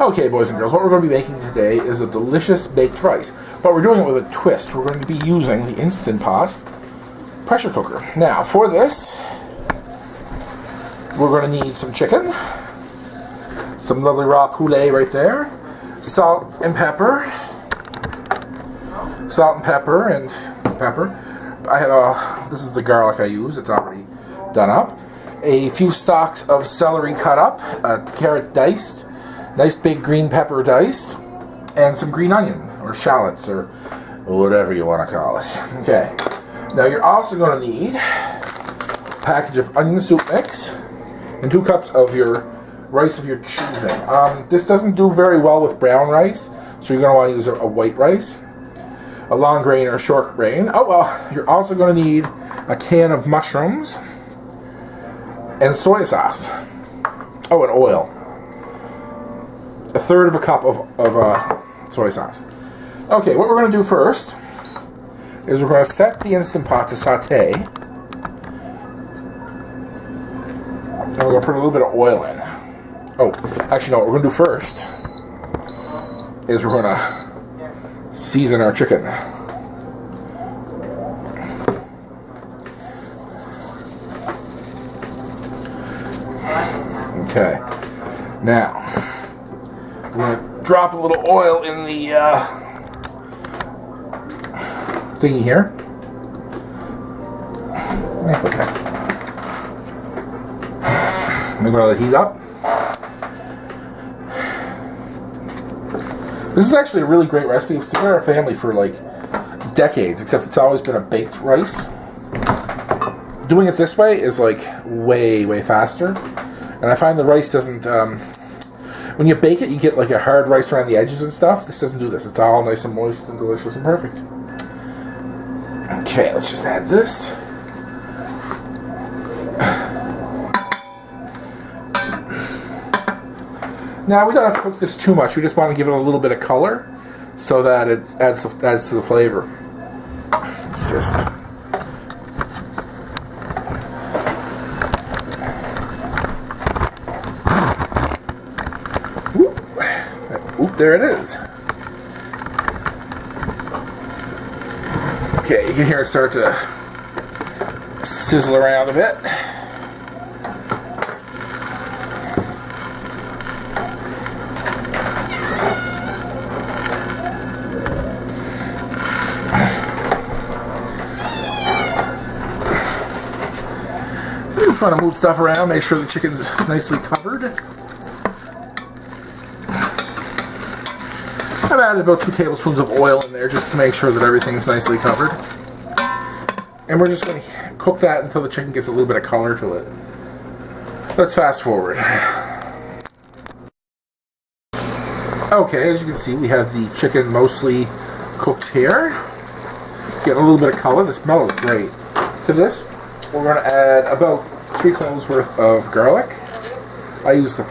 Okay, boys and girls, what we're going to be making today is a delicious baked rice, but we're doing it with a twist. We're going to be using the Instant Pot pressure cooker. Now, for this, we're going to need some chicken, some lovely raw poulet right there, salt and pepper, and pepper. I have this is the garlic I use. It's already done up. A few stalks of celery cut up, a carrot diced, nice big green pepper diced, and some green onion or shallots or whatever you want to call it. Okay. Now you're also going to need a package of onion soup mix and 2 cups of your rice of your choosing. This doesn't do very well with brown rice, so you're going to want to use a white rice, a long grain or a short grain. Oh well, you're also going to need a can of mushrooms and soy sauce. Oh, and oil. 1/3 of a cup of soy sauce. Okay, what we're going to do first is we're going to set the Instant Pot to saute. And we're going to put a little bit of oil in. Oh, actually no, what we're going to do first is we're going to season our chicken. Okay, now we're going to drop a little oil in the thingy here. Okay. I'm going to let it heat up. This is actually a really great recipe. It's been in our family for like decades, except it's always been a baked rice. Doing it this way is like way faster. And I find the rice doesn't, when you bake it, you get like a hard rice around the edges and stuff. This doesn't do this. It's all nice and moist and delicious and perfect. Okay, let's just add this. Now, we don't have to cook this too much. We just want to give it a little bit of color so that it adds to the flavor. It's just... Oop, there it is. Okay, you can hear it start to sizzle around a bit. Just want to move stuff around, make sure the chicken's nicely covered. I've added about 2 tablespoons of oil in there just to make sure that everything's nicely covered. And we're just going to cook that until the chicken gets a little bit of color to it. Let's fast forward. Okay, as you can see, we have the chicken mostly cooked here. Getting a little bit of color. The smell is great. To this, we're going to add about 3 cloves worth of garlic. I use the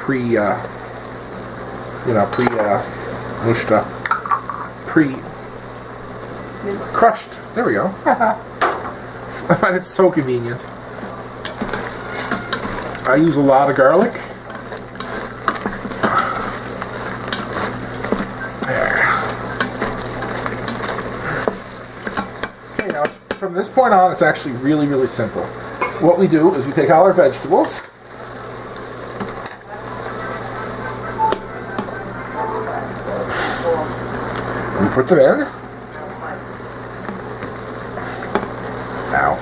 crushed. There we go. I find it so convenient. I use a lot of garlic. There. Okay, now from this point on, it's actually really simple. What we do is we take all our vegetables. We put them in. Ow.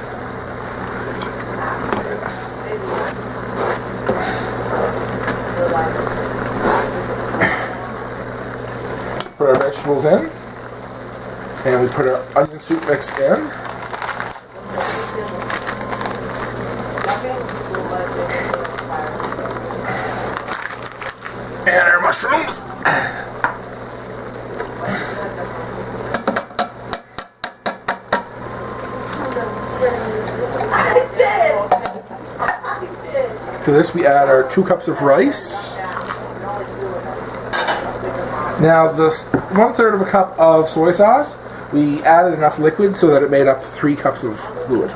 Put our vegetables in. And we put our onion soup mix in. And our mushrooms. To this we add our 2 cups of rice. Now this 1/3 of a cup of soy sauce, we added enough liquid so that it made up 3 cups of fluid.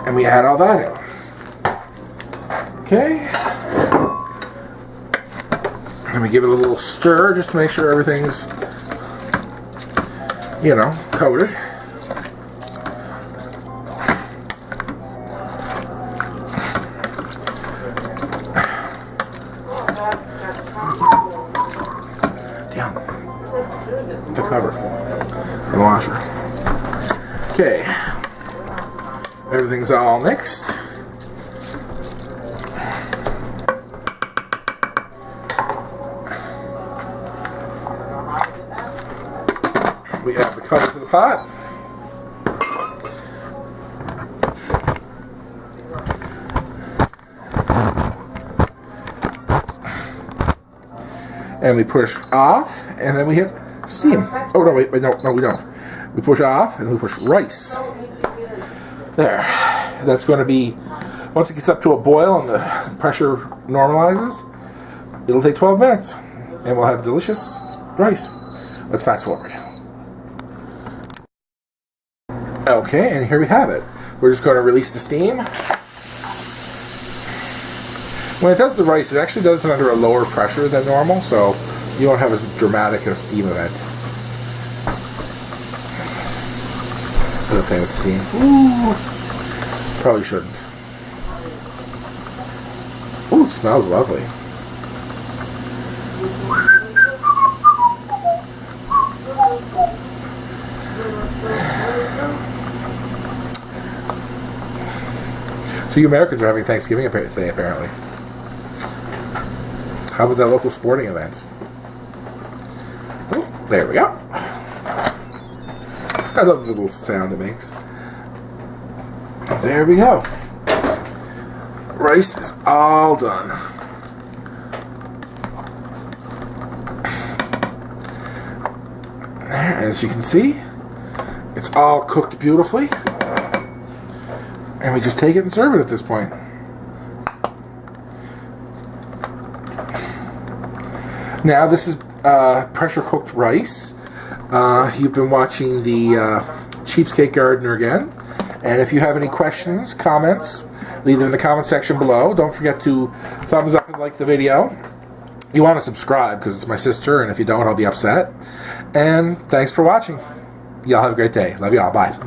And we add all that in. Okay. Let me give it a little stir just to make sure everything's, you know, coated. Down. The cover. The washer. Okay. Everything's all mixed. We have the cover to the pot. And we push off, and then we hit steam. Oh, no, wait, no, we don't. We push off, and we push rice. There. That's going to be, once it gets up to a boil and the pressure normalizes, it'll take 12 minutes, and we'll have delicious rice. Let's fast forward. Okay, and here we have it. We're just going to release the steam. When it does the rice, it actually does it under a lower pressure than normal, so you won't have as dramatic a steam event. Okay, let's see. Ooh, probably shouldn't. Ooh, it smells lovely. So you Americans are having Thanksgiving today, apparently. How was that local sporting event? Oh, there we go. I love the little sound it makes. There we go. Rice is all done. As you can see, it's all cooked beautifully. And we just take it and serve it at this point. Now this is pressure cooked rice. You've been watching the Cheapskate Gardener again. And if you have any questions, comments, leave them in the comment section below. Don't forget to thumbs up and like the video. You want to subscribe because it's my sister, and if you don't, I'll be upset. And thanks for watching. Y'all have a great day. Love y'all. Bye.